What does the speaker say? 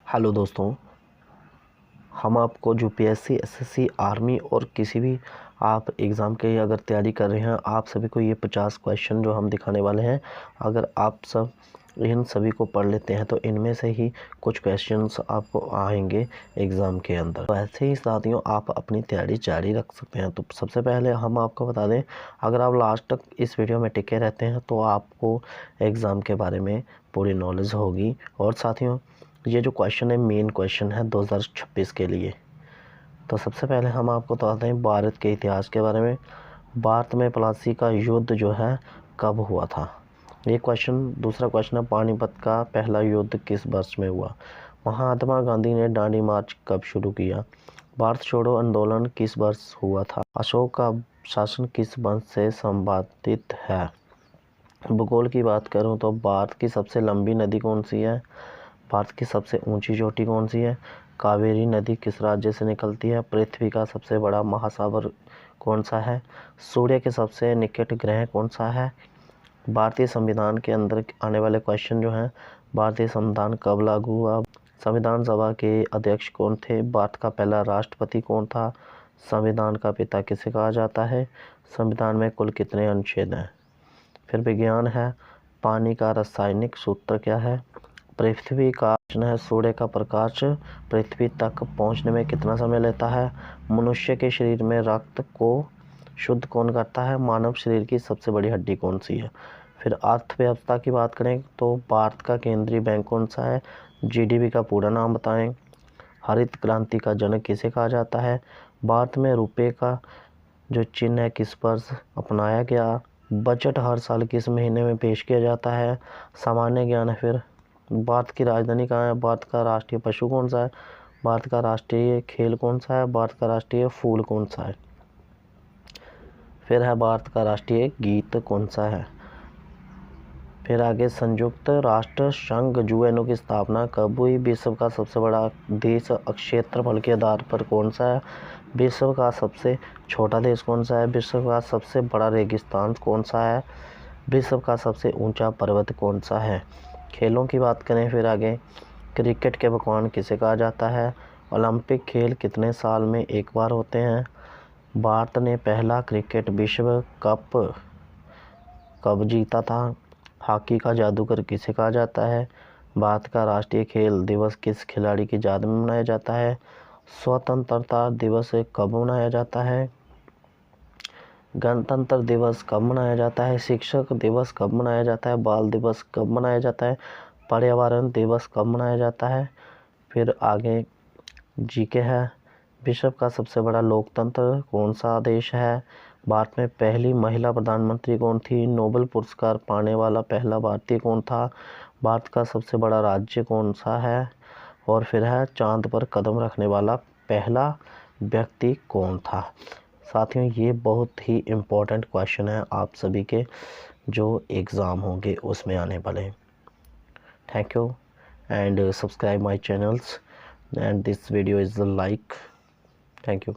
Hello दोस्तों, हम आपको जो पीएससी, एसएससी, आर्मी और किसी भी आप एग्ज़ाम के अगर तैयारी कर रहे हैं, आप सभी को ये 50 क्वेश्चन जो हम दिखाने वाले हैं, अगर आप सब इन सभी को पढ़ लेते हैं तो इनमें से ही कुछ क्वेश्चंस आपको आएंगे एग्ज़ाम के अंदर। तो ऐसे ही साथियों आप अपनी तैयारी जारी रख सकते हैं। तो सबसे पहले हम आपको बता दें, अगर आप लास्ट तक इस वीडियो में टिके रहते हैं तो आपको एग्ज़ाम के बारे में पूरी नॉलेज होगी। और साथियों, ये जो क्वेश्चन है मेन क्वेश्चन है 2026 के लिए। तो सबसे पहले हम आपको बताते हैं भारत के इतिहास के बारे में। भारत में प्लासी का युद्ध जो है कब हुआ था, ये क्वेश्चन। दूसरा क्वेश्चन है पानीपत का पहला युद्ध किस वर्ष में हुआ। महात्मा गांधी ने दांडी मार्च कब शुरू किया। भारत छोड़ो आंदोलन किस वर्ष हुआ था। अशोक का शासन किस वंश से संबंधित है। भूगोल की बात करूं तो भारत की सबसे लंबी नदी कौन सी है। भारत की सबसे ऊंची चोटी कौन सी है। कावेरी नदी किस राज्य से निकलती है। पृथ्वी का सबसे बड़ा महासागर कौन सा है। सूर्य के सबसे निकट ग्रह कौन सा है। भारतीय संविधान के अंदर आने वाले क्वेश्चन जो हैं, भारतीय संविधान कब लागू हुआ। संविधान सभा के अध्यक्ष कौन थे। भारत का पहला राष्ट्रपति कौन था। संविधान का पिता किसे कहा जाता है। संविधान में कुल कितने अनुच्छेद हैं। फिर विज्ञान है, पानी का रासायनिक सूत्र क्या है। पृथ्वी का है, सूर्य का प्रकाश पृथ्वी तक पहुंचने में कितना समय लेता है। मनुष्य के शरीर में रक्त को शुद्ध कौन करता है। मानव शरीर की सबसे बड़ी हड्डी कौन सी है। फिर अर्थव्यवस्था की बात करें तो भारत का केंद्रीय बैंक कौन सा है। जीडीपी का पूरा नाम बताएं। हरित क्रांति का जनक किसे कहा जाता है। भारत में रुपये का जो चिन्ह है किस वर्ष अपनाया गया। बजट हर साल किस महीने में पेश किया जाता है। सामान्य ज्ञान है। फिर भारत की राजधानी कहाँ है। भारत का राष्ट्रीय पशु कौन सा है। भारत का राष्ट्रीय खेल कौन सा है। भारत का राष्ट्रीय फूल कौन सा है। फिर है भारत का राष्ट्रीय गीत कौन सा है। फिर आगे संयुक्त राष्ट्र संघ यूएनओ की स्थापना कब हुई। विश्व का सबसे बड़ा देश क्षेत्रफल के आधार पर कौन सा है। विश्व का सबसे छोटा देश कौन सा है। विश्व का सबसे बड़ा रेगिस्तान कौन सा है। विश्व का सबसे ऊंचा पर्वत कौन सा है। खेलों की बात करें फिर आगे, क्रिकेट के भगवान किसे कहा जाता है। ओलंपिक खेल कितने साल में एक बार होते हैं। भारत ने पहला क्रिकेट विश्व कप कब जीता था। हॉकी का जादूगर किसे कहा जाता है। भारत का राष्ट्रीय खेल दिवस किस खिलाड़ी की याद में मनाया जाता है। स्वतंत्रता दिवस कब मनाया जाता है। गणतंत्र दिवस कब मनाया जाता है। शिक्षक दिवस कब मनाया जाता है। बाल दिवस कब मनाया जाता है। पर्यावरण दिवस कब मनाया जाता है। फिर आगे जीके है, विश्व का सबसे बड़ा लोकतंत्र कौन सा देश है। भारत में पहली महिला प्रधानमंत्री कौन थी। नोबेल पुरस्कार पाने वाला पहला भारतीय कौन था। भारत का सबसे बड़ा राज्य कौन सा है। और फिर है चांद पर कदम रखने वाला पहला व्यक्ति कौन था। साथियों, ये बहुत ही इम्पोर्टेंट क्वेश्चन है आप सभी के जो एग्ज़ाम होंगे उसमें आने वाले हैं। Thank you and subscribe my channels and this video is a like. Thank you.